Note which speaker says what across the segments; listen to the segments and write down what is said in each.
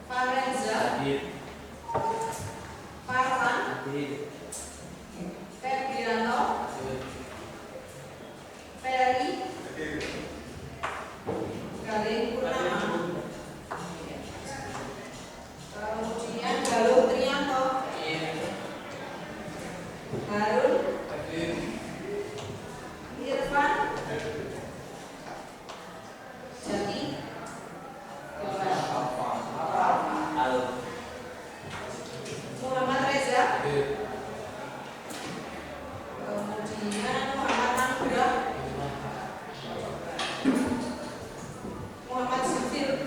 Speaker 1: Farenza, Farhan, Febriano, Ferry, Galing Purnama, kemudian Galuh Trianto, Harun, Irfan, Jati, Muhammad Reza, kemudian Muhammad Anugrah, Muhammad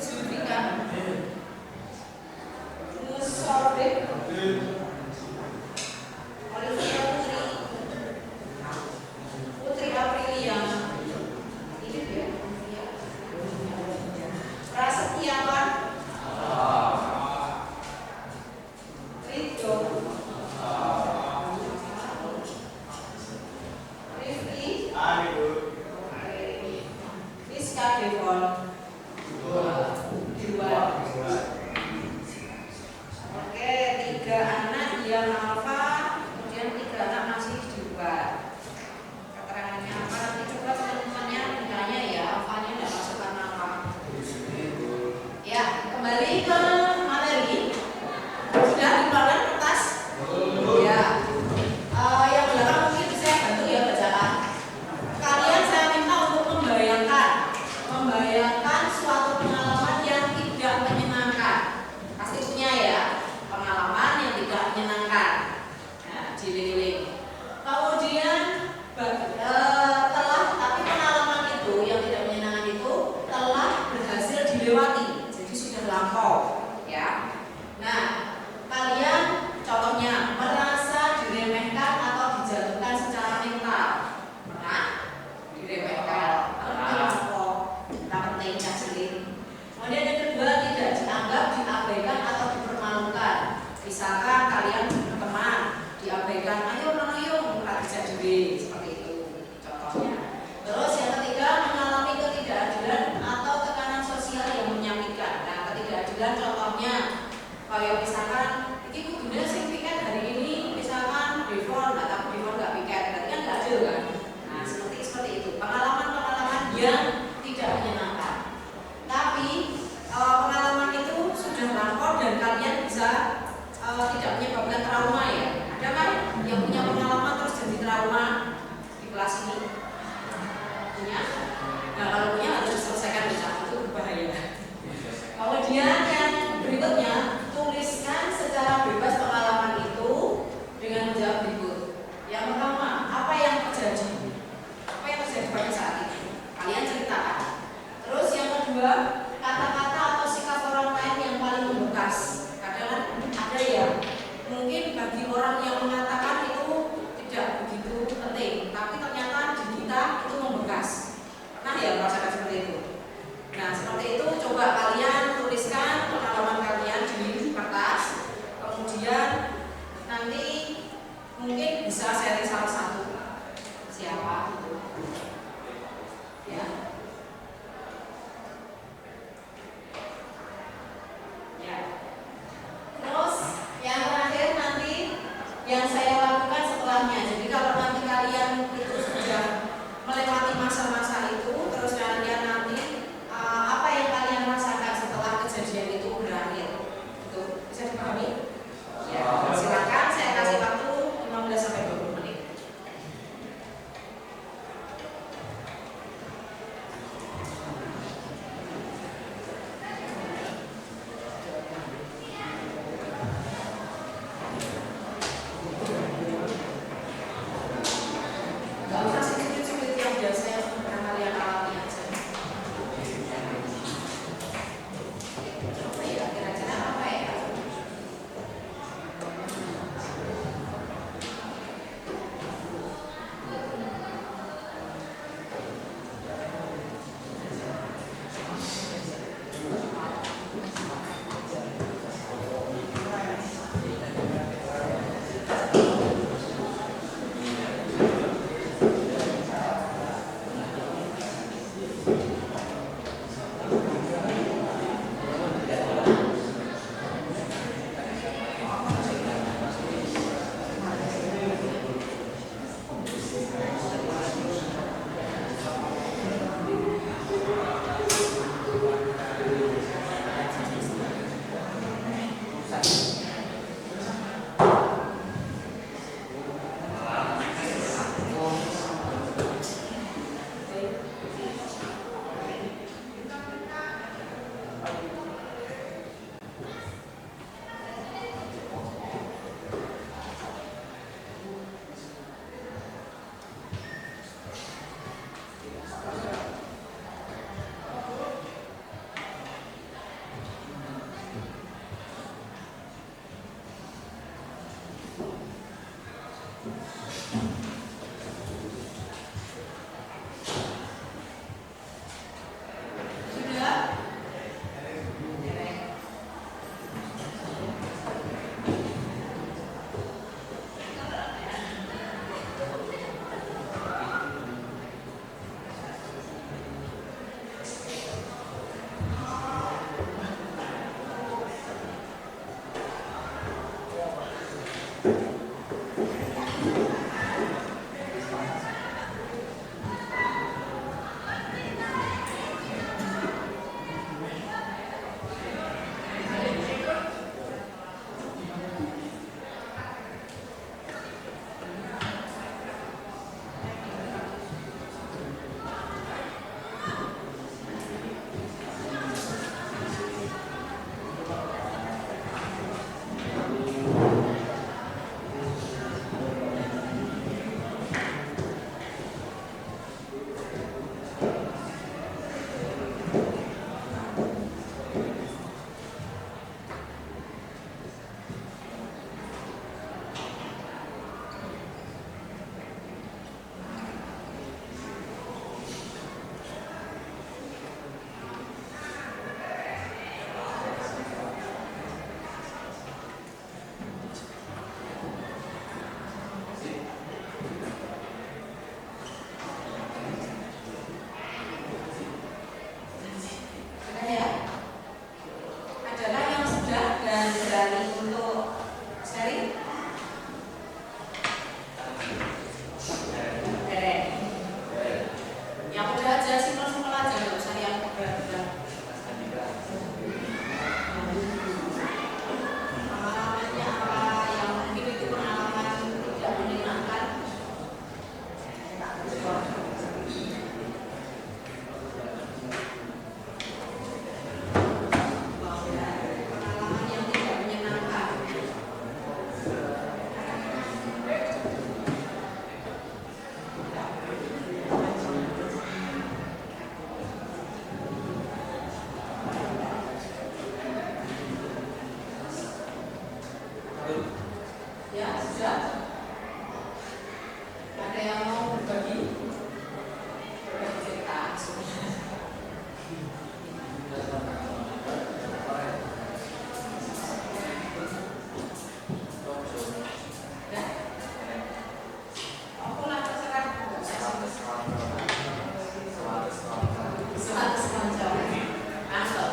Speaker 1: Zulfika, Musordik, Olivia Putri Aprilia, ini dia, Prasetyawan, Ridho, Rifki, Rizka Devon, dua. Oke, 3 anak yang alfa, kemudian 3 anak masih dibuat. Keterangannya apa? Nanti coba teman-temannya mintanya ya, alfanya tidak masukkan nama. Ya, kembali ke materi. Sudah dikeluarkan kertas? Ya. Yang belakang mungkin saya bantu ya bacaan. Kalian saya minta untuk membayangkan suatu pengalaman yang tidak menyenangkan. Pasti punya ya, pengalaman yang tidak menyenangkan. Nah, dililing. Kemudian tapi pengalaman itu yang tidak menyenangkan itu telah berhasil dilewati, jadi sudah lampau, ya. Nah, kalian contohnya merasa diremehkan atau dijatuhkan secara mental. Pernah diremehkan? Tak penting, tak sulit. Kemudian yang kedua, tidak dianggap, diabaikan atau dipermalukan. Misalkan kalian berteman, diabaikan, ayo tak bisa diri, seperti itu contohnya. Terus yang ketiga, mengalami ketidakadilan atau tekanan sosial yang menyakitkan. Nah, ketidakadilan contohnya kayak misalkan ini kudunya sing piket hari ini, misalkan Devon nggak piket, berarti kan nggak adil kan. Nah, seperti itu pengalaman-pengalaman yang tidak menyenangkan. Tapi pengalaman itu sudah lampau dan kalian bisa tidak menyebabkan trauma ya. Ada kan yang punya pengalaman terus jadi trauma di kelas ini? Punya? Nah, kalau punya harus diselesaikan besok, itu berbahaya. Kemudian yang berikutnya, tuliskan secara bebas pengalaman itu dengan menjawab berikut. Yang pertama, apa yang terjadi? Apa yang terjadi pada saat itu? Kalian ceritakan. Terus yang kedua, kata-kata atau sikap orang lain yang paling membekas. Kadang ada ya, mungkin bagi orang yang mengatakan itu tidak begitu penting, tapi ternyata di kita itu membekas. Pernah ya merasakan seperti itu? Nah, seperti itu coba kalian tuliskan pengalaman kalian di kertas. Kemudian nanti mungkin bisa sharing salah satu. Siapa itu? Ya.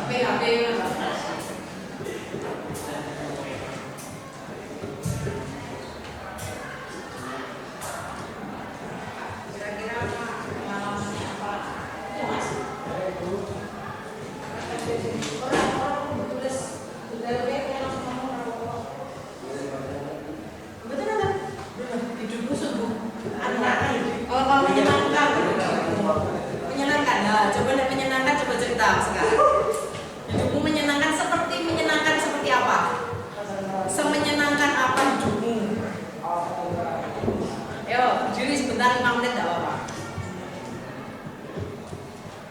Speaker 1: HP kira-kira pengalamannya apa? Ya Mas. Orang tulis langsung ngomong apa? Betul kan? Hidupku sungguh kalau menyenangkan. Nah, coba menyenangkan, coba cerita sekarang. Hidupmu menyenangkan seperti apa? Semenyenangkan apa hidupmu? Ayo, berdiri sebentar 5 menit enggak apa-apa.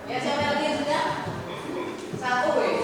Speaker 1: Ya, siapa lagi sudah? Satu, weh.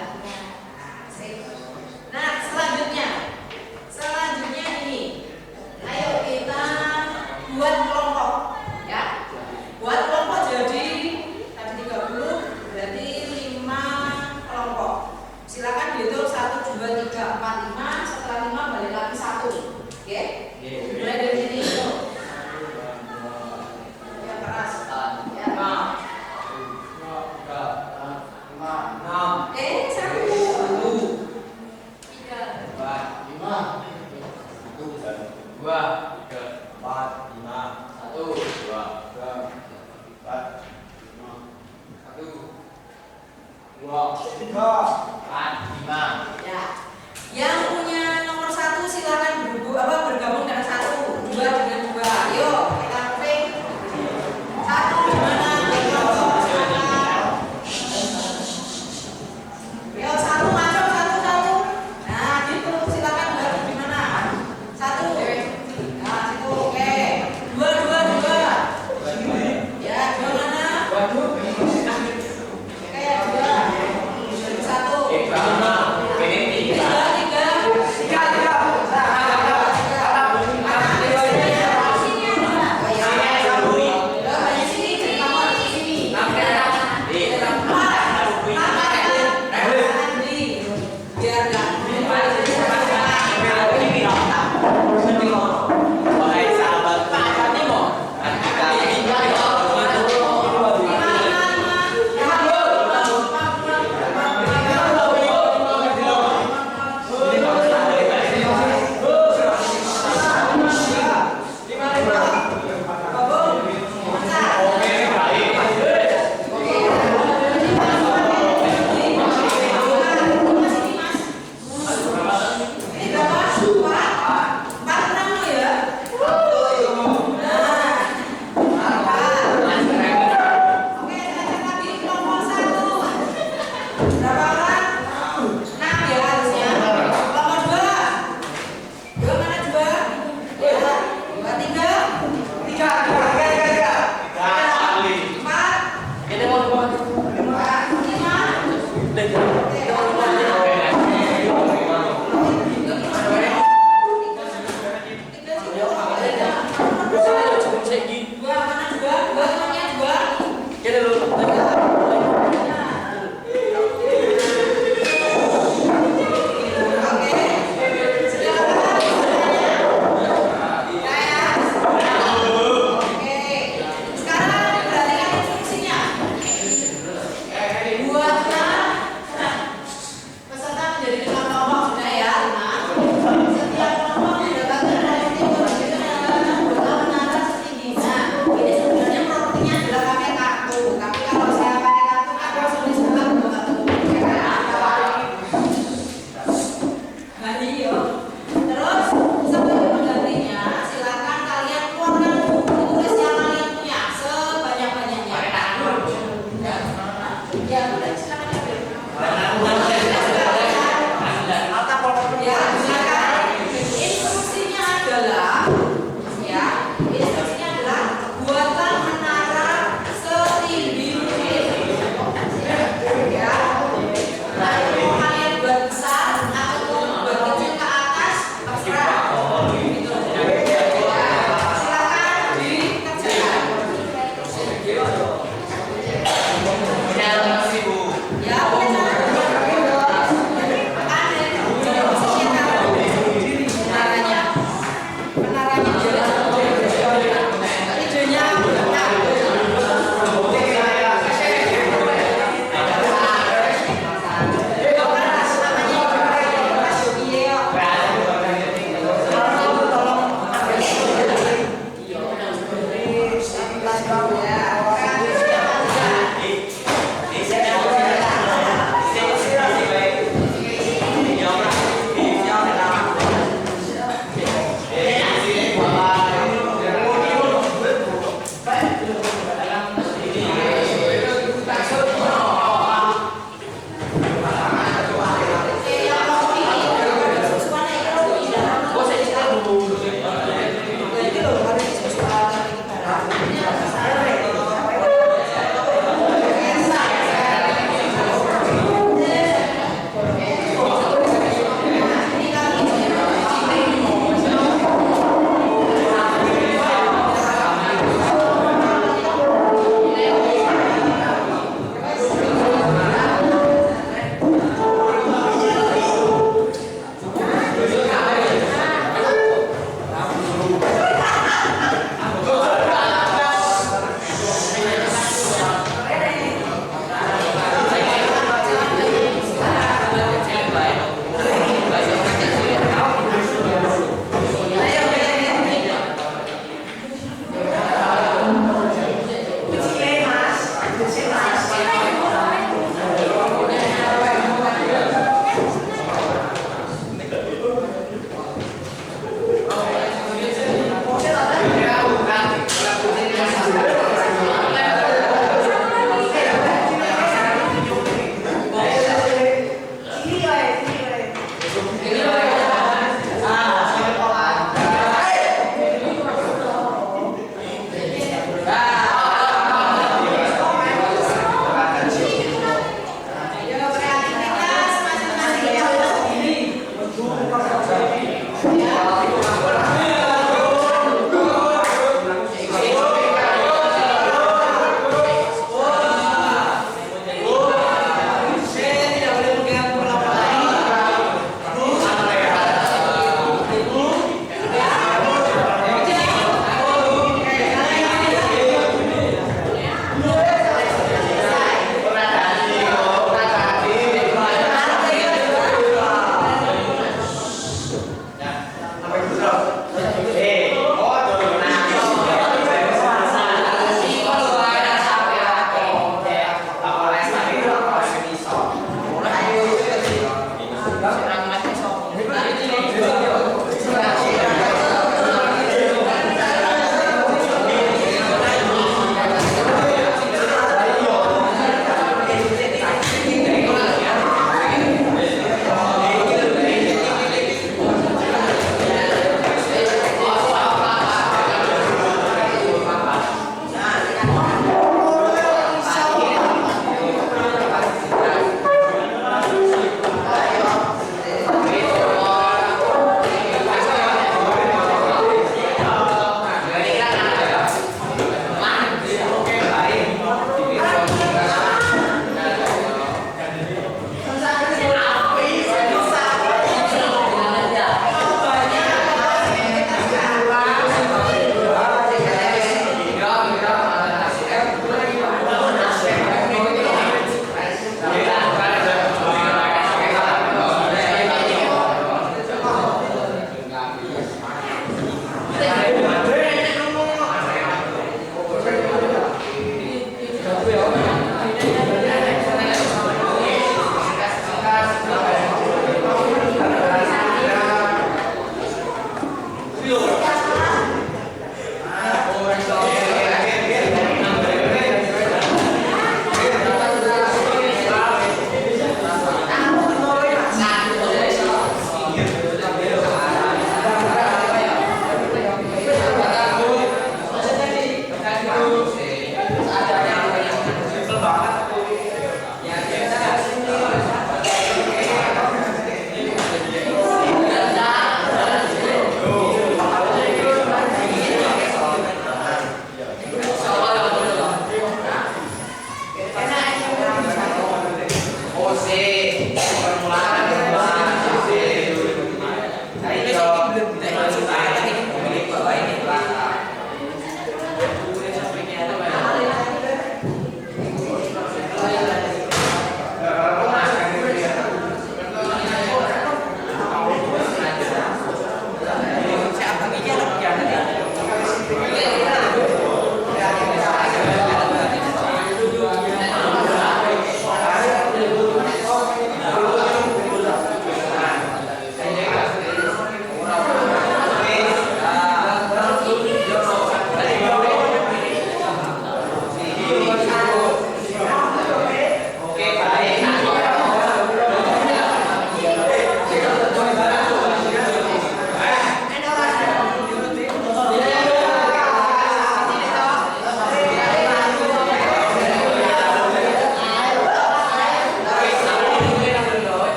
Speaker 1: Nah, sip. Nah, selanjutnya ini. Ayo kita buat kelompok, ya. Buat kelompok jadi tadi 30 berarti 5 kelompok. Silakan dihitung 1, 2, 3, 4, 5. Setelah 5 balik lagi 1. Oke? Mulai dari sini. Ya, keras. Ya. 5. Ya. Yang punya nomor 1 silakan bergabung dengan 1, 2 dengan 2. Yuk, kita ring. 1 di mana? Yuk, 1 masuk, 1. Nah, gitu. Silakan gabung di mana? 1. Nah, situ. Oke. 2. Ya, 2 mana?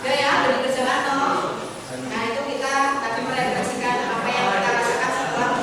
Speaker 1: Udah ya, dari kerjaan toh. Nah itu kita tadi merefleksikan apa yang kita rasakan setelah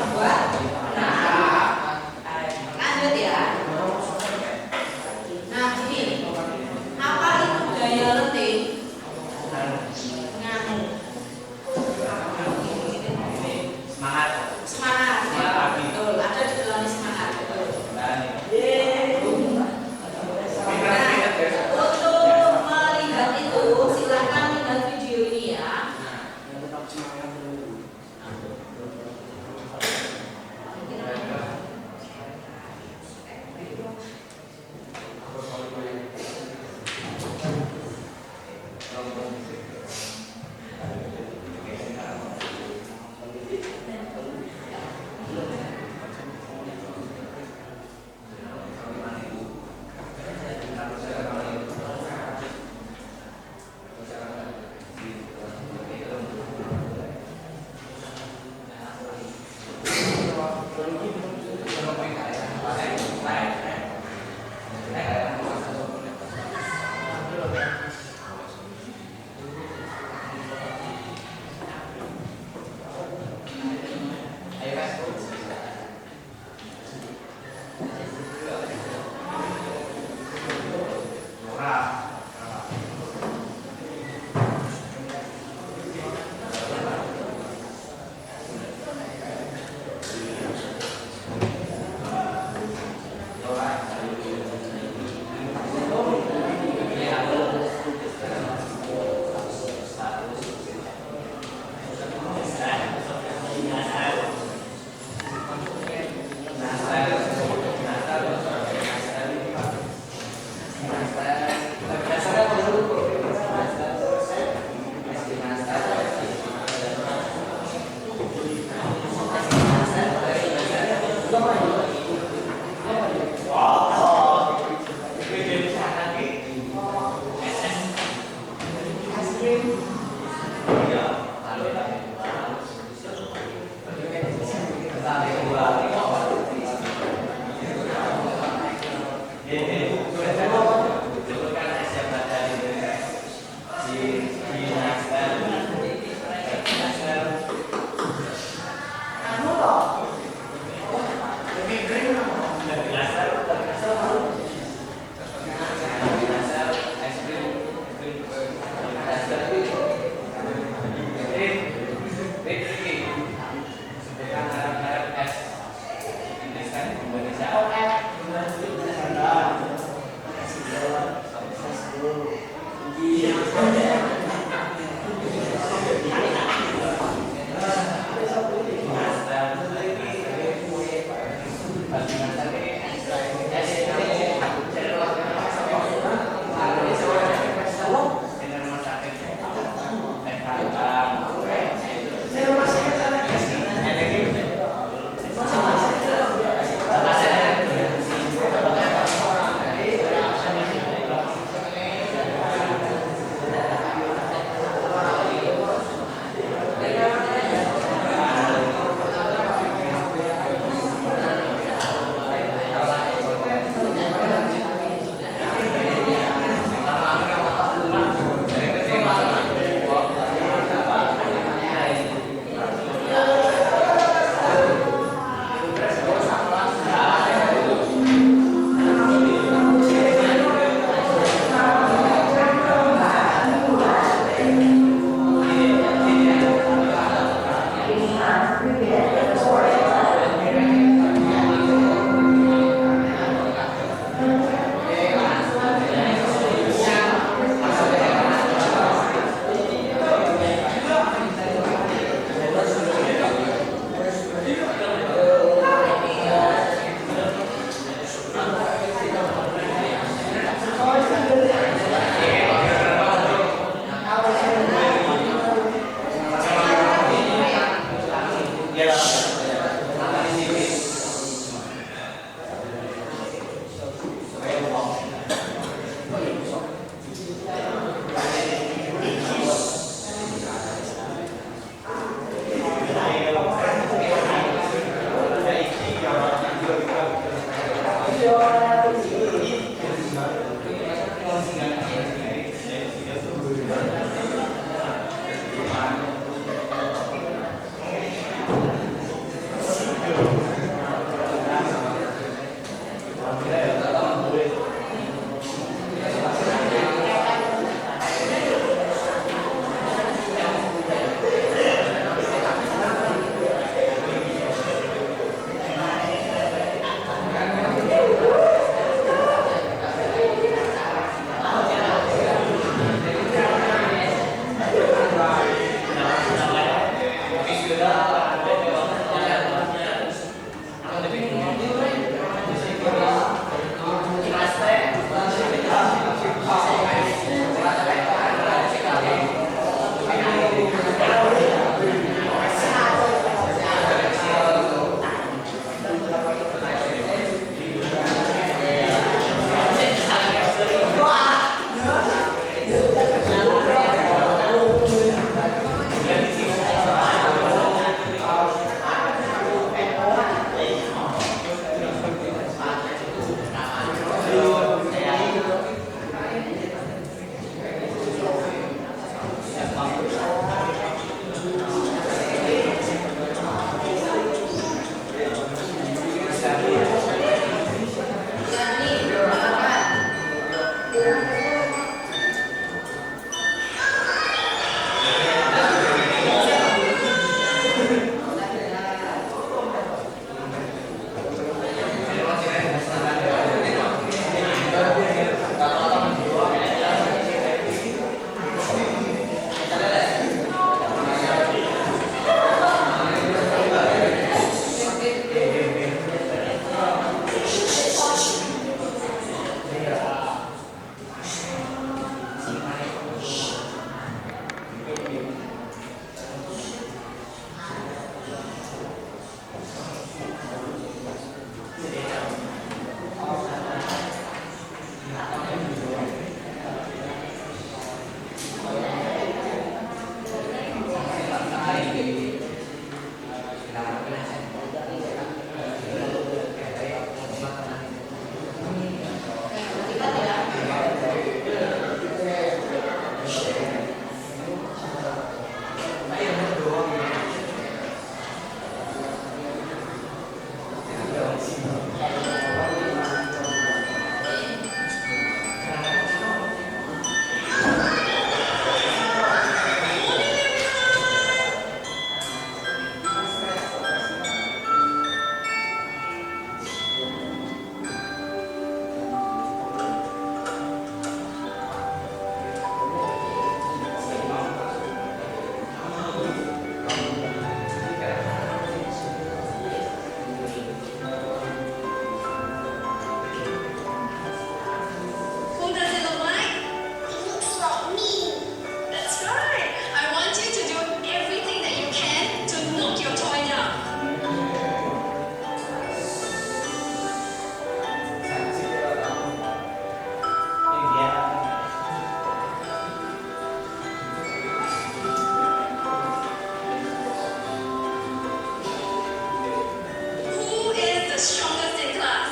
Speaker 2: strongest in class.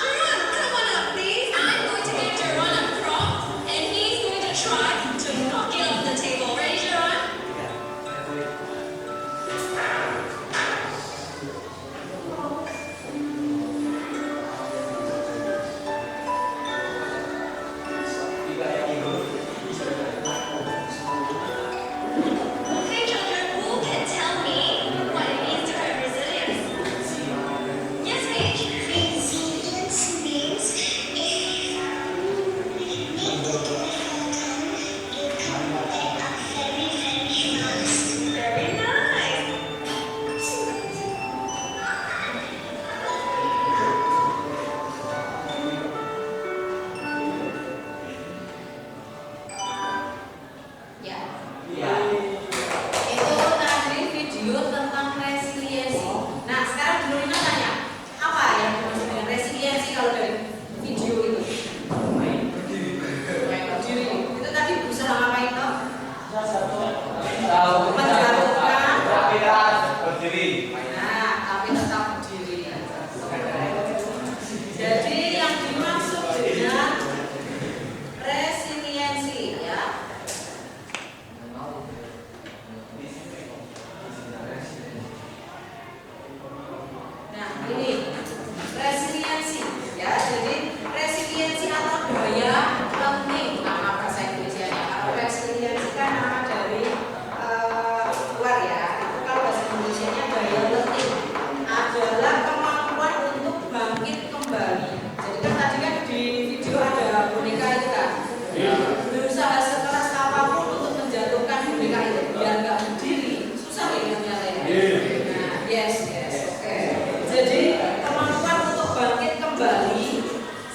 Speaker 2: Jerome, come on up, please. I'm going to give Jerome a prompt, and he's going to try to knock it off the table. Ready, Jerome? Okay, children, who can tell me what it means to have resilience? Yes, Paige?
Speaker 3: Resilience means if you come back very, very fast.
Speaker 2: Very nice.
Speaker 1: Ya. Itu tadi video tentang resiliensi. Nah, sekarang Bu Nurina tanya, apa yang dimaksud dengan resiliensi kalau dari video itu? Main berdiri. Itu tadi berusaha ngapain toh? Menjatuhkan. Nah, tapi tetap berdiri. Jadi yang dimaksud dengan resiliensi ya. Nah, ini resiliensi ya. Jadi resiliensi atau daya lenting nama bahasa Indonesianya. Kalau resiliensi kan nama dari luar ya. Itu kalau bahasa Indonesianya daya lenting adalah kemampuan untuk bangkit kembali. Jadi kan tadi kan di video ada boneka itu kan. Berusaha sekeras apapun untuk menjatuhkan boneka itu biar nggak berdiri. Susah ya nyatanya. Nah, yes, oke. Jadi kemampuan untuk bangkit kembali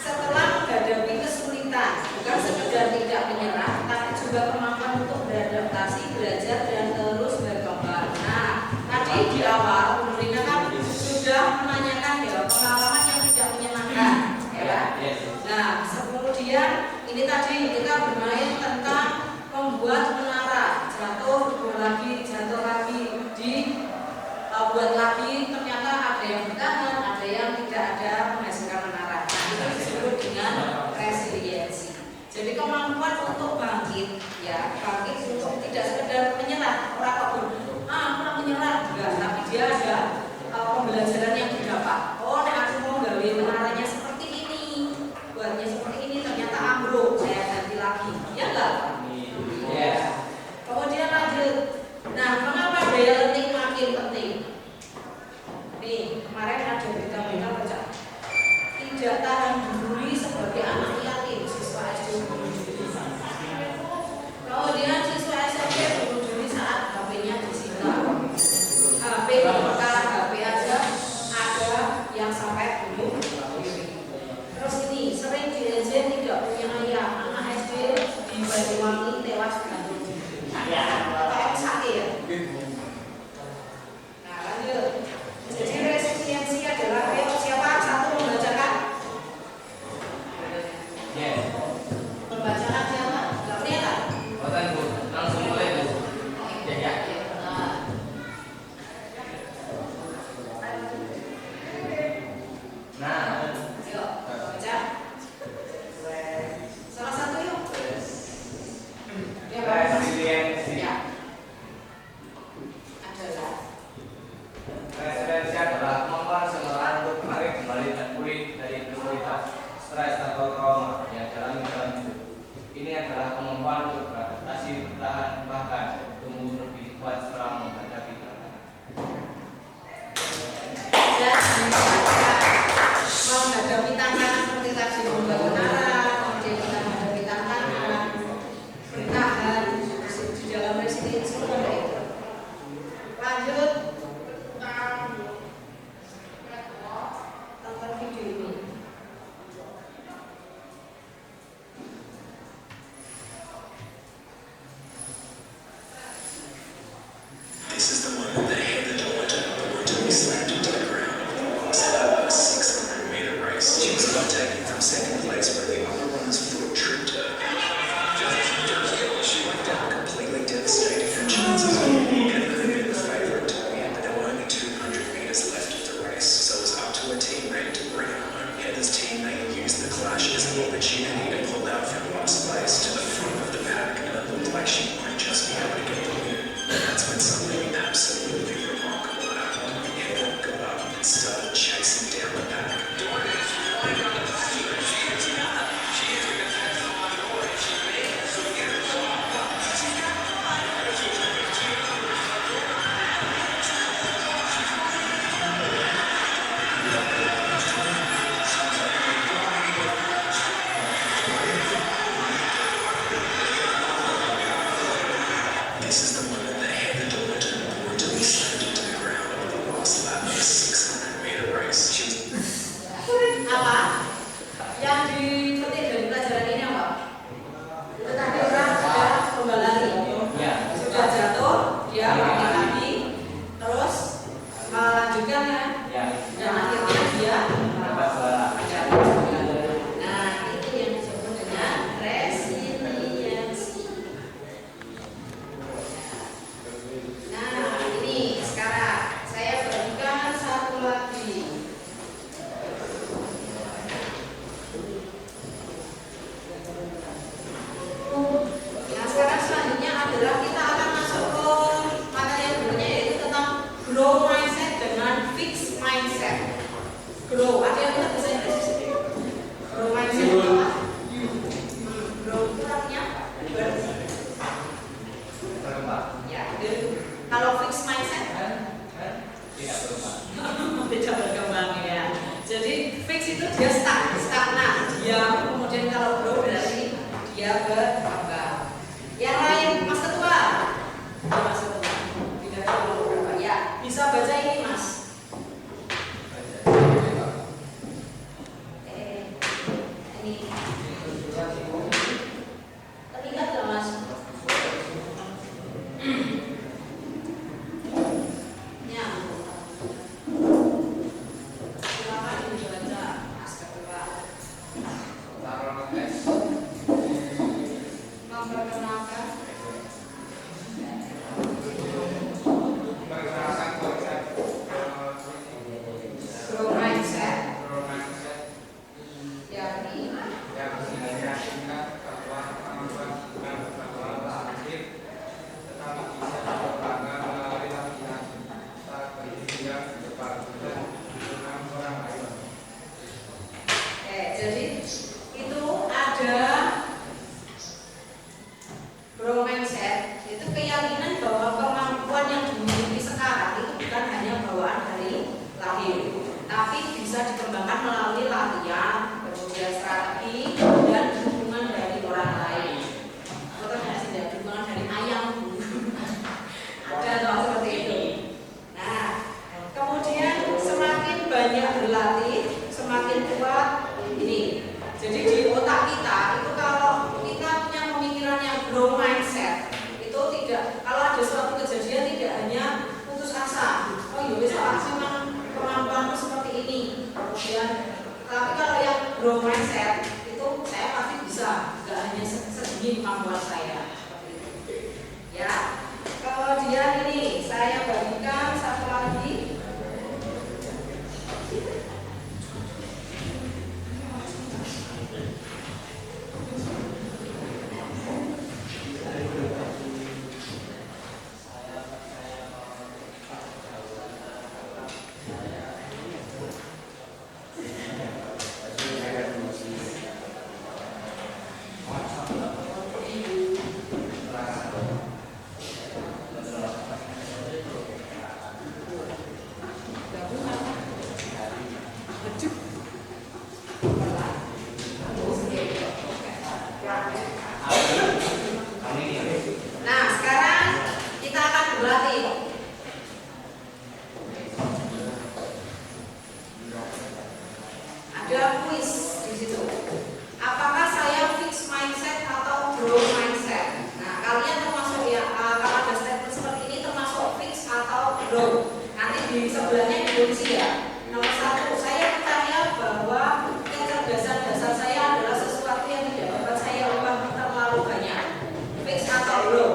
Speaker 1: setelah menghadapi kesulitan, bukan sekedar tidak menyerah, tapi juga kemampuan untuk beradaptasi, belajar dan terus berkembang. Nah, tadi di awal Bu Nurina kan sudah menanyakan ya pengalaman yang tidak menyenangkan, ya. Nah, kemudian ini tadi kita bermain tentang membuat menara, jatuh lagi buat lagi, ternyata ada yang bertahan, ada yang tidak ada menghasilkan menara. Nah, itu disebut dengan resiliensi. Jadi kemampuan untuk bangkit, ya, bangkit untuk tidak sekedar menyerah, orang kok kurang menyerah enggak, tapi dia ada pembelajaran yang didapat. Oh, nek aku mau gawe menaranya seperti ini, buatnya seperti ini, ternyata ambruk, saya ganti lagi, ya enggak? Ya. Kemudian lanjut. Nah, mengapa daya lenting makin penting? Nih, kemarin ada berita-berita baca tidak tahan dibully sebagai anak yatim siswa SD bunuh diri. Kemudian siswa SMP bunuh diri saat HP-nya disita. HP dibakar, HP aja ada yang sampai bunuh diri. Terus ini sering diejek tidak punya ayah, anak SD di Banyuwangi tewas gantung diri. Kayak sakit ya. Nah, lanjut. Jadi resiliensi adalah siapa satu membacakan? Pembacaan siapa? Gak kelihatan?
Speaker 4: Langsung mulai Bu. Ya. Nah,
Speaker 1: Yuk, baca. Salah satu yuk.
Speaker 4: resiliensi.
Speaker 1: Ya. Adalah
Speaker 4: Resiliensi adalah kemampuan seseorang untuk kembali pulih dari kesulitan, stres atau trauma yang dialami dalam hidup. Ini adalah kemampuan untuk beradaptasi, bertahan, bahkan tumbuh lebih kuat setelah menghadapi tantangan.
Speaker 1: dan menghadapi tantangan seperti tadi membuat menara, kemudian kita menghadapi tantangan, bertahan di dalam resiliensi seperti itu. Lanjut. Tonton video ini.
Speaker 5: This is the moment that Heather Delta reportedly slammed into the ground. Set up a 600-meter race. She was overtaken from second place where the other runners foot tripped her. She went down completely devastated. Her chances of winning had been the favourite to
Speaker 1: Grow, ada yang bisa bahasa Inggris? Grow mindset itu apa? Grow itu artinya
Speaker 4: Berkembang.
Speaker 1: ya, kalau fixed mindset
Speaker 4: Tidak berubah.
Speaker 1: tidak berkembang ya. Jadi fix itu dia stagnan, diam. Kemudian kalau grow berarti dia berkembang. Yang lain, Mas Ketua. Ya, Mas Ketua. Tidak tahu berapa. Ya, bisa baca ini Mas. Ini terlihat nggak Mas? Ya. Silakan dibaca Mas Ketua. Memperkenalkan grow mindset yakni jadi itu ada grow mindset itu keyakinan bahwa kemampuan yang dimiliki sekarang itu bukan hanya bawaan dari lahir, tapi bisa dikembangkan melalui latihan, kemudian strategi dan dukungan dari orang lain. Atau tidak dukungan dari ayam ada atau seperti itu. Nah, kemudian semakin banyak berlatih, semakin kuat ini. Jadi di otak kita itu kalau kita punya pemikiran yang grow mindset itu tidak, kalau ada suatu kejadian tidak hanya putus asa, oh ya besok memang kemampuanku seperti ini. Kemudian tapi kalau yang grow mindset itu saya pasti bisa, nggak hanya segini kemampuan saya seperti itu. Ya. Kemudian ini saya bagikan satu lagi. Nah, sekarang kita akan berlatih. Ada quiz di situ. Apakah saya fix mindset atau grow mindset? Nah, kalian termasuk ya, kalau ada statement seperti ini termasuk fix atau grow. Nanti di sebelahnya dikunci ya. Nomor 1, saya percaya bahwa kecerdasan dasar saya adalah sesuatu yang tidak dapat saya ubah terlalu banyak. Fix atau grow?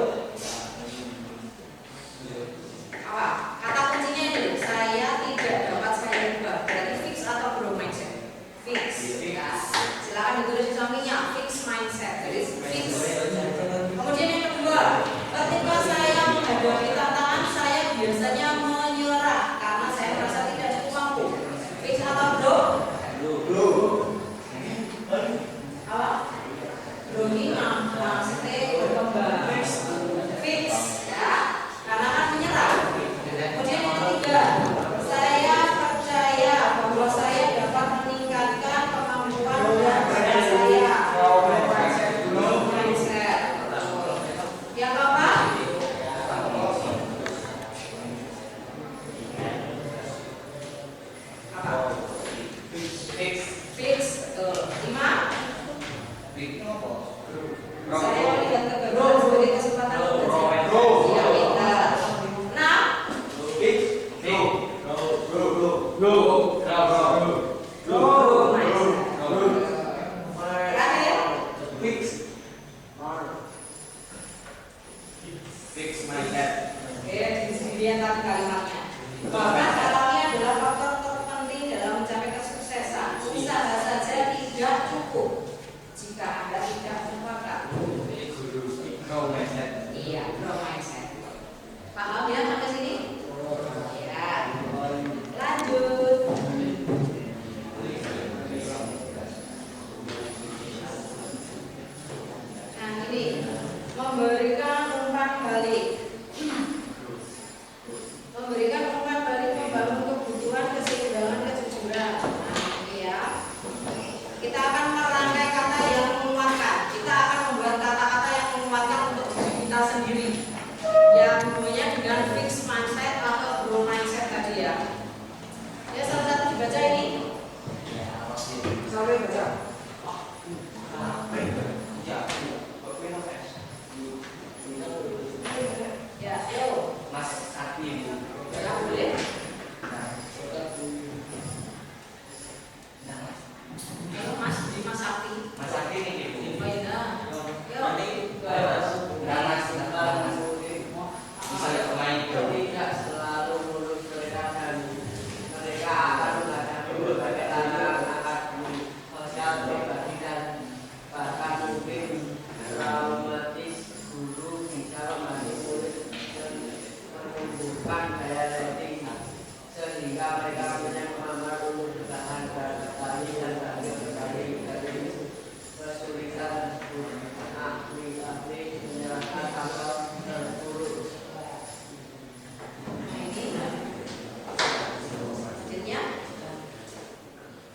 Speaker 1: Apa? Kata kuncinya itu saya tidak dapat saya ubah. Berarti fix atau grow mindset? Fix. Ya. Silakan ditulis di sampingnya. Fix mindset. Jadi fix. Kemudian yang kedua, ketika saya menghadapi tantangan, saya biasanya menyerah karena saya merasa tidak cukup mampu. Fix atau grow? Apa? Grow ini maksudnya berkembang. Fix, ya, karena kan menyerah. Kemudian yang ketiga, saya percaya bahwa saya dapat meningkatkan kemampuan dan saya. Mindset. Yang keempat, apa? Fix, betul. 5, saya lihat ke grow sebagai kesempatan belajar. Iya, pintar. 6, grow mindset. Terakhir,
Speaker 4: Fix mindset.
Speaker 1: oke, di sini lihat tadi kalimatnya. Bahkan dalamnya adalah faktor terpenting dalam mencapai kesuksesan. Usaha saja tidak cukup jika Anda tidak berbakat.
Speaker 4: Grow mindset.
Speaker 1: Iya, grow mindset. Paham ya sampai sini? Ya. Lanjut. memberikan penguat balik membangun kebutuhan keseimbangan kejujuran. Nah, ini ya. Kita akan merangkai kata yang menguatkan. Kita akan membuat kata-kata yang menguatkan untuk diri kita sendiri. Yang namanya dengan fixed mindset atau growth mindset tadi ya. Ya, salah satu dibaca ini. Sampai baca. Ya, yo.
Speaker 4: Mas Sakti Bu.
Speaker 1: Ya, boleh. Halo Mas, di Mas Sakti.
Speaker 4: Mas Sakti ini Bu.
Speaker 1: Baik, nah. Yo.
Speaker 4: Bisa ya pemain itu.
Speaker 6: Tidak selalu mulus kelihatan. Mereka akan menghadapi berbagai tantangan sosial pribadi dan bahkan mungkin traumatis. Guru bisa membantu murid dan menumbuhkan daya rating sehingga mereka punya kemampuan untuk bertahan beradaptasi dan bangkit kembali dari kesulitan aplikasi menyerahkan atau terpuruk.
Speaker 1: Selanjutnya,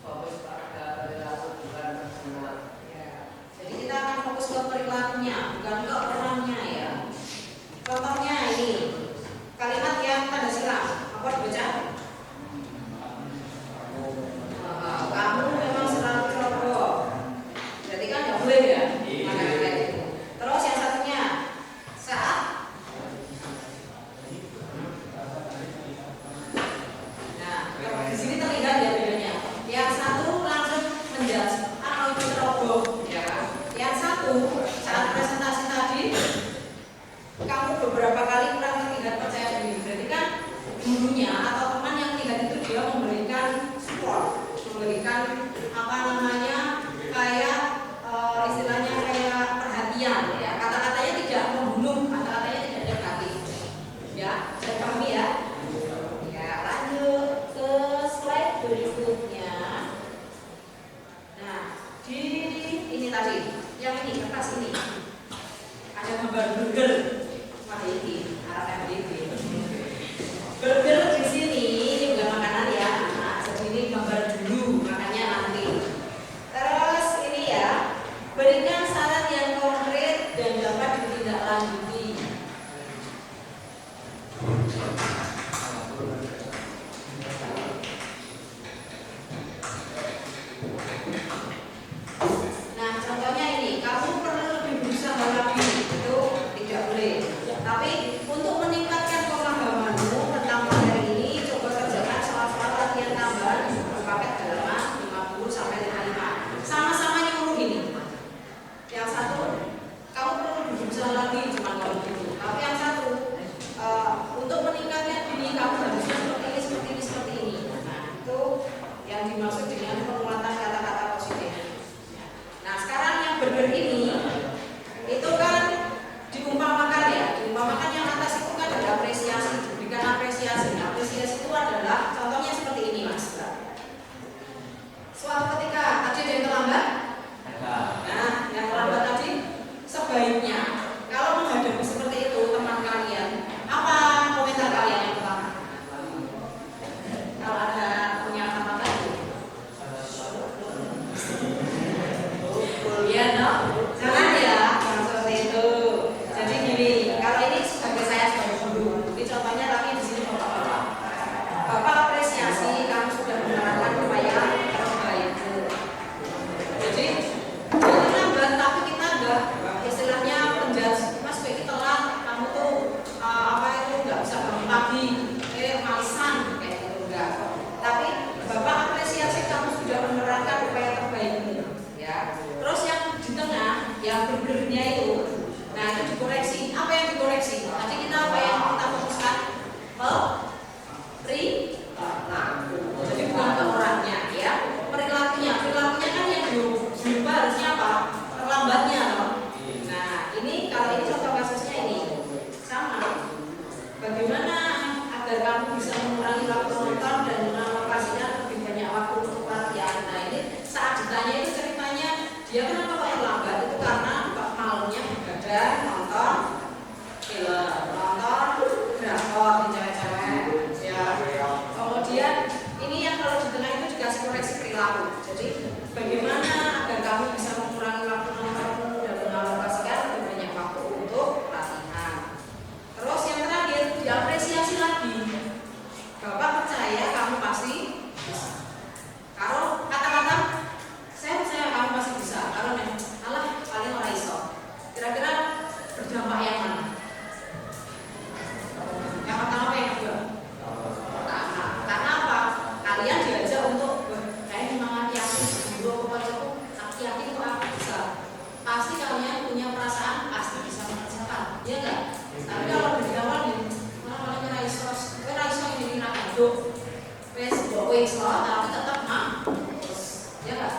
Speaker 6: Fokus pada perilaku bukan personal.
Speaker 1: jadi kita akan fokus ke perilakunya, bukan ke orangnya ya. Contohnya ini, kalimat yang tanda silang, apa dibaca? Kamu memang selalu ceroboh. Berarti kan nggak boleh ya, kata-kata itu. Terus yang satunya, saat. Nah, di sini terlihat ya bedanya. Yang satu langsung menjelaskan kalau itu ceroboh, ya kan? Yang satu saat presentasi tadi, kamu beberapa kali kurang terlihat percaya diri. Berarti kan gurunya atau teman yang lihat itu dia memberikan support, memberikan apa namanya kayak istilahnya kayak perhatian ya. Kata-katanya tidak membunuh, kata-katanya tidak negatif. Ya, saya pahami ya. Ya, lanjut ke slide berikutnya. Nah, di ini tadi, yang ini kertas ini ada gambar burger, McD, arah McD. Burger di sini hidup wes wes tapi tetap terus ya nggak,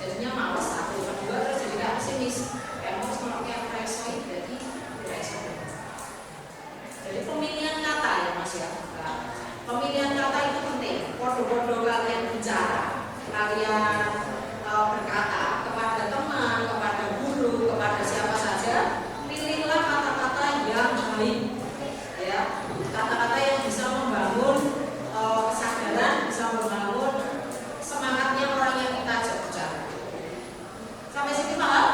Speaker 1: jadinya malas satu kedua terus jadi nggak pesimis kayak mau kayak presoid jadi presoid. Jadi pemilihan kata ya mas ya. Nah, pemilihan kata itu penting. Podo-podo kalian bicara, kalian berkata kepada teman, kepada guru, kepada siapa saja, pilihlah kata-kata yang baik, ya, kata-kata yang bisa membangun kesadaran, bisa membangun semangatnya orang yang kita ajak bicara. Sampai sini paham?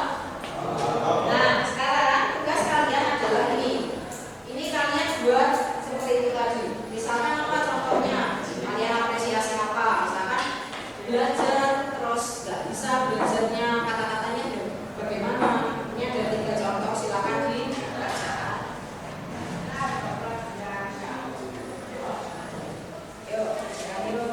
Speaker 1: Nah, sekarang tugas kalian adalah ini. Ini kalian buat seperti itu tadi. Misalkan apa contohnya? Kalian apresiasi apa? Misalkan belajar terus nggak bisa belajarnya kata-katanya bagaimana? Ini ada 3 contoh, silakan dibacakan. Yuk, ayo.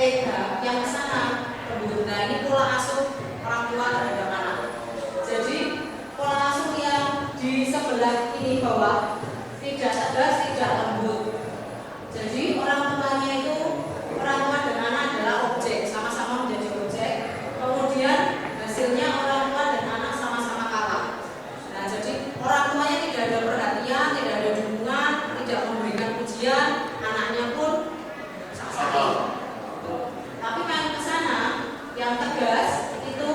Speaker 1: tega yang ke sana lembut. Nah ini pola asuh orang tua terhadap anak. Jadi pola asuh yang di sebelah ini bawah tidak tegas, tidak lembut. Jadi orang tuanya itu, orang tua dan anak adalah objek, sama-sama menjadi objek. Kemudian hasilnya orang tua dan anak sama-sama kalah. Nah jadi orang tuanya tidak ada perhatian, tidak ada dukungan, tidak memberikan pujian, anaknya pun sakit. Tapi main ke sana yang tegas itu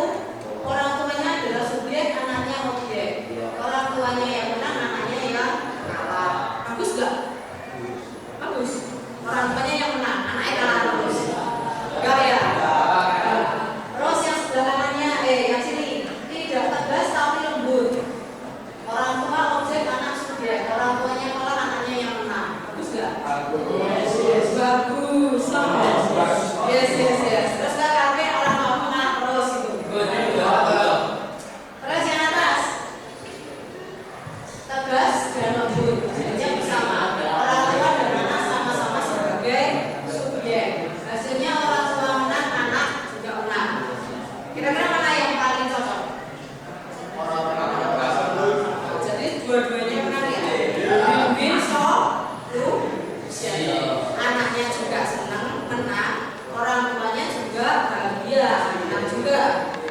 Speaker 1: orang tuanya adalah subjek, anaknya objek. Orang tuanya yang menang, anaknya yang kalah. Bagus gak? Bagus. Orang tuanya yang menang, anaknya kalah. Bagus. Enggak ya? Terus yang sebelah kanannya, yang sini tidak tegas tapi lembut. Orang tua objek, anak subjek. Orang tuanya kalah, anaknya yang menang. Bagus gak? Bagus. Bagus. Yes. Terus karena orang tua menang terus itu. Terus yang atas tegas dan lembut. Jadi bersama orang tua dan anak sama-sama sebagai subjek. Hasilnya orang tua menang, anak juga menang. Kira-kira mana yang paling cocok? Jadi dua-duanya menang ya. Win-win solution. Anaknya juga senang menang, orang tuanya juga bahagia menang juga.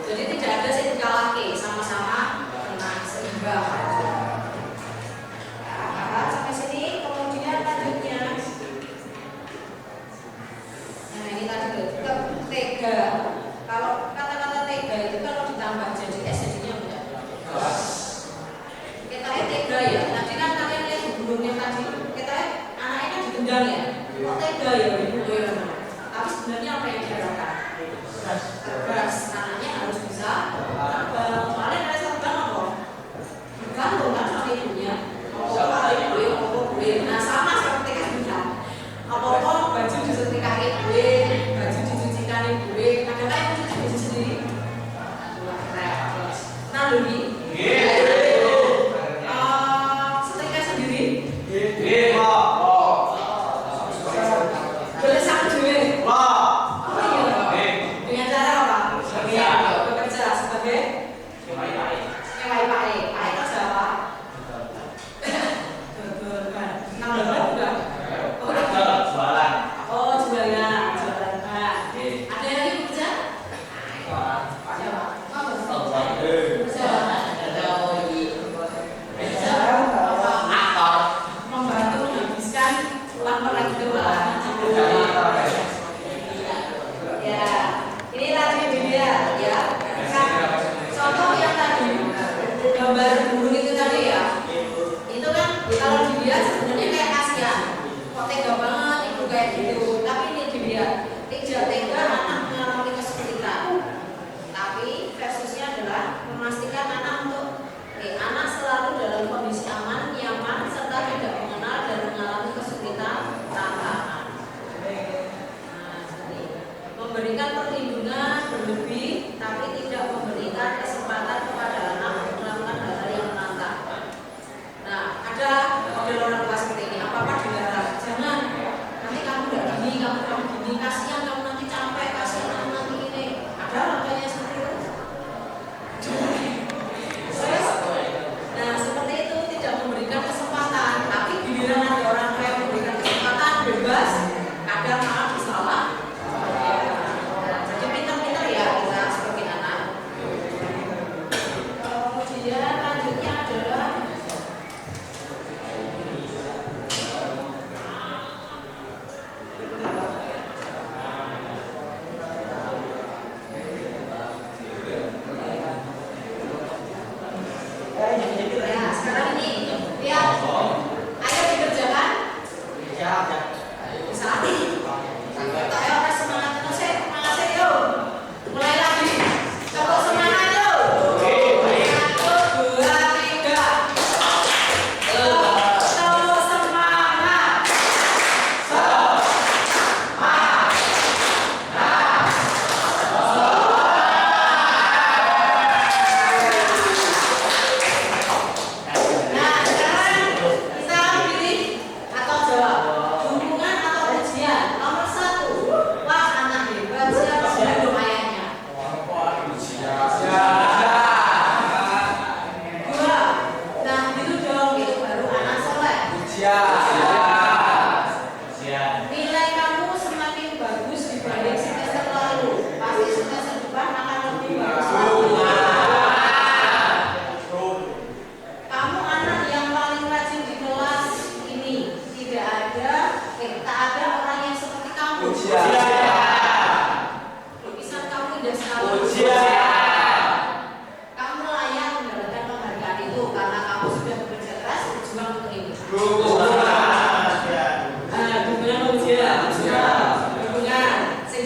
Speaker 1: Jadi tidak ada sih kalahke, sama-sama menang seimbang. Nah, sampai sini kemudian lanjutnya. Nah ini tadi tetap tega. Kalau kata-kata tega itu kalau ditambah jadi S jadinya enggak. Kita tega ya. Nanti kan kalian lihat di gunungnya tadi. Kita anaknya kan ditendang ya. Kok tega ya ibu ya. Tapi sebenarnya apa yang diharapkan? Tegas. Anaknya harus bisa terbang. Kalian ada terbang apa? Bukan loh kan sama ibunya. Nah sama seperti kan bilang apa-apa baju disetrikain gue, baju dicucikan gue, kadang-kadang yang cuci baju sendiri. Nah Luni setrika sendiri boleh sama gue. Oh iya, dengan cara apa? Bekerja sebagai nyewai pae. Pae kerja apa?
Speaker 4: Jualan.
Speaker 1: Oh jualan. Nah, ada yang lagi bekerja? Siapa? Membantu menghabiskan uang per lagi dua. Ya, ini tadi dia ya. Contoh yang tadi gambar burung itu tadi ya. Itu kan kalau dilihat sebenarnya kayak kasihan. Kok tega banget ibu kayak gitu. Tapi ini dilihat tidak tega anak mengalami kesulitan. Tapi versusnya adalah memastikan anak anak selalu dalam kondisi aman, nyaman, serta tidak mengenal dan mengalami kesulitan tantangan. Nah, jadi memberikan perlindungan berlebih, tapi tidak memberikan kesempatan kepada anak untuk melakukan hal-hal yang menantang. Nah, ada model orang tua seperti ini. Apa-apa dilarang. Jangan. Nanti kamu udah gini, kasihan kamu nanti capek, kasihan kamu nanti ini. Ada orang tuanya seperti itu. Nah, seperti itu tidak memberikan kesempatan, tapi giliran ada orang tua yang memberikan kesempatan bebas, kadang malah salah. Nah, jadi pintar-pintar ya kita sebagai anak.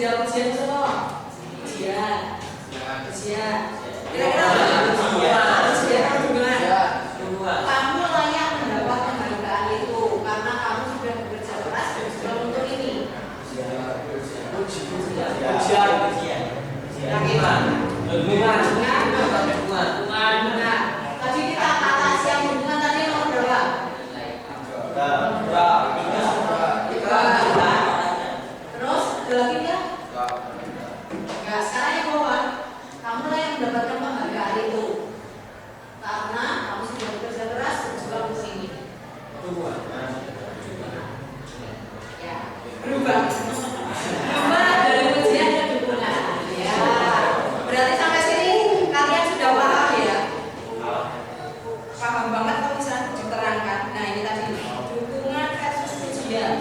Speaker 1: Pujian semua. Pujian. Kira-kira pujian atau hubungan? Kamu layak mendapat penghargaan itu karena kamu sudah bekerja keras untuk ini. Hubungan. Nah, tadi kita kata siang hubungan tadi nomor berapa? Terus ada lagi nggak? Nggak. Sekarang yang bawah, kamu layak mendapatkan penghargaan itu karena kamu sudah bekerja keras juga untuk ini. Ya, berubah dari pujian ke dukungan. Ya, berarti sampai sini kalian sudah paham ya? Paham banget kalau bisa diterangkan. Nah ini tadi dukungan versus pujian.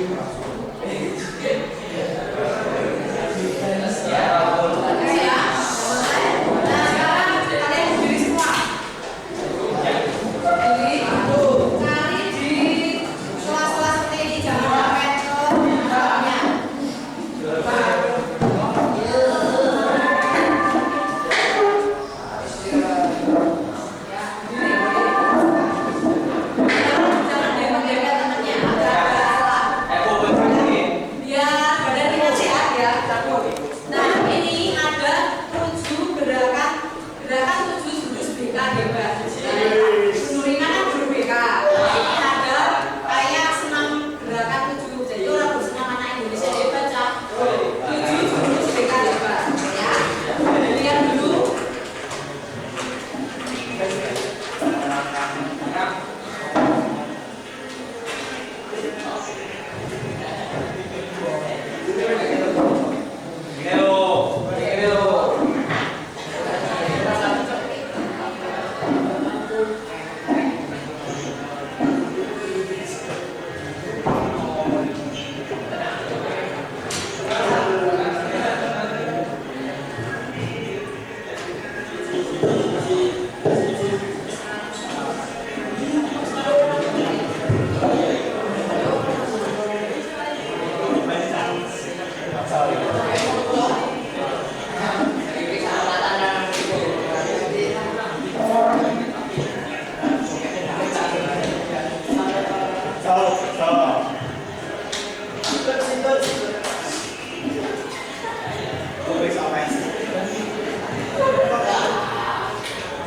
Speaker 1: Oke ya. Nah sekarang kalian berdiri semua. Berdiri. Kali di sela-sela seperti ini jangan mepet ke belakangnya. Jangan dempet-dempet temennya, agak-agak salah. Biar badan kita sehat ya. Nah ini ada 7 gerakan 7 jurus BK hebat. Nuringan kan guru BK. Nah, ini ada kayak senam gerakan 7. Jadi orang bersenam anak Indonesia hebat cak. 7 jurus BK hebat. Ya. Lihat dulu.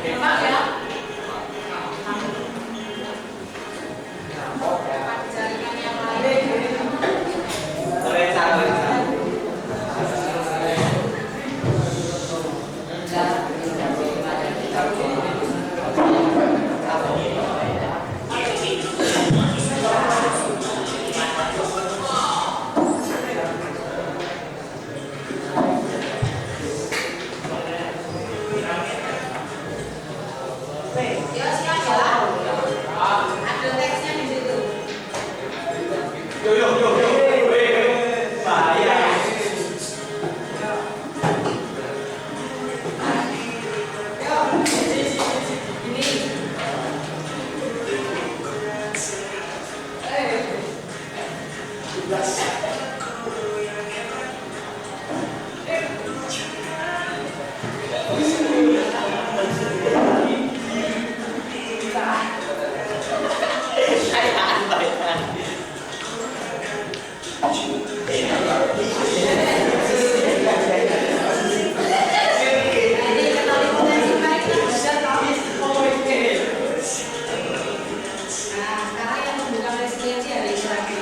Speaker 1: Hebat ya. Jaringan yang lain. Ya siap ya. Ada teksnya di situ. Ini. Ini kenali potensi baik kita belajar toh. Nah, sekarang yang membuka resiliensi hari ini lagi.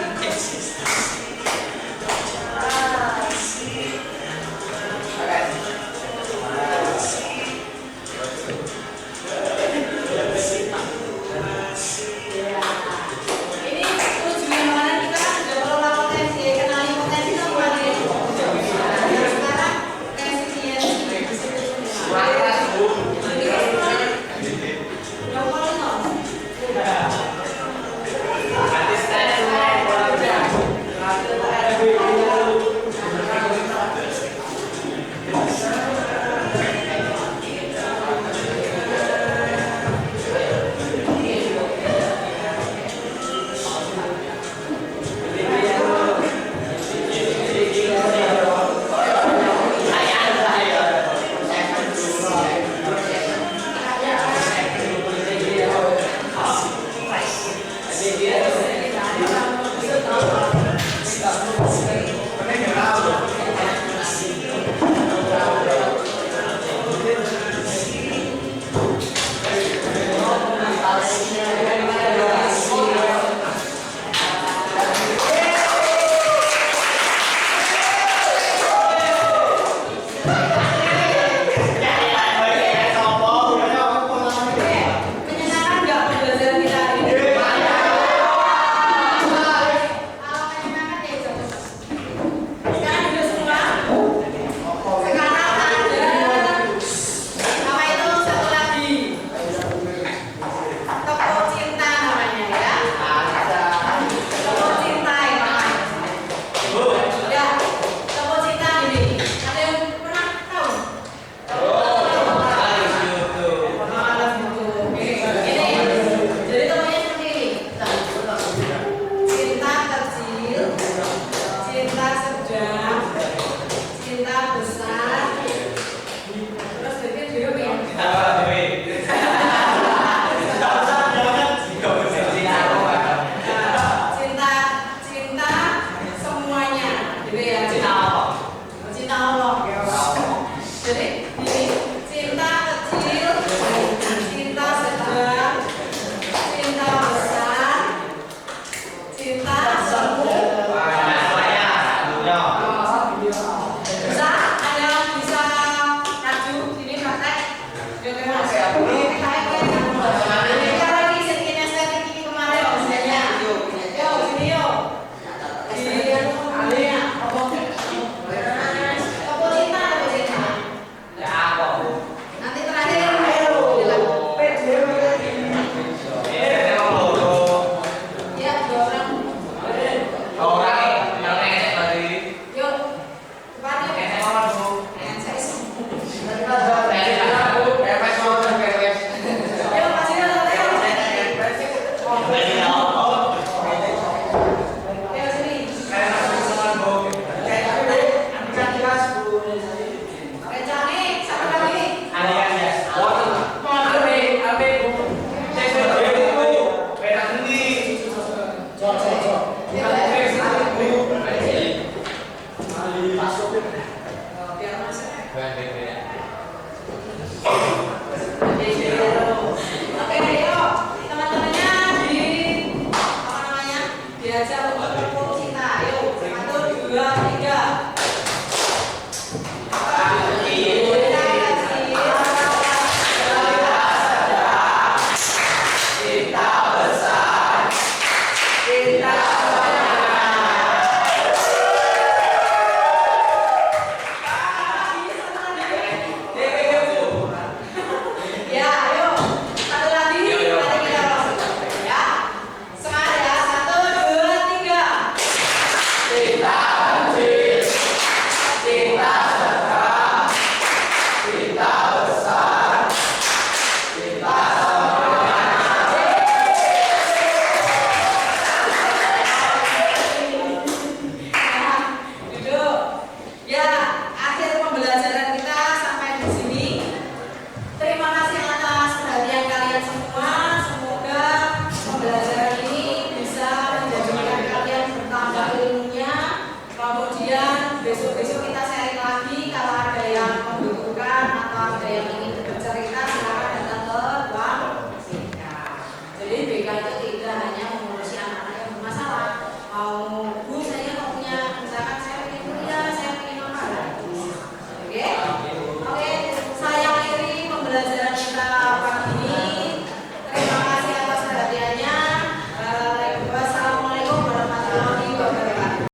Speaker 1: Kemudian besok-besok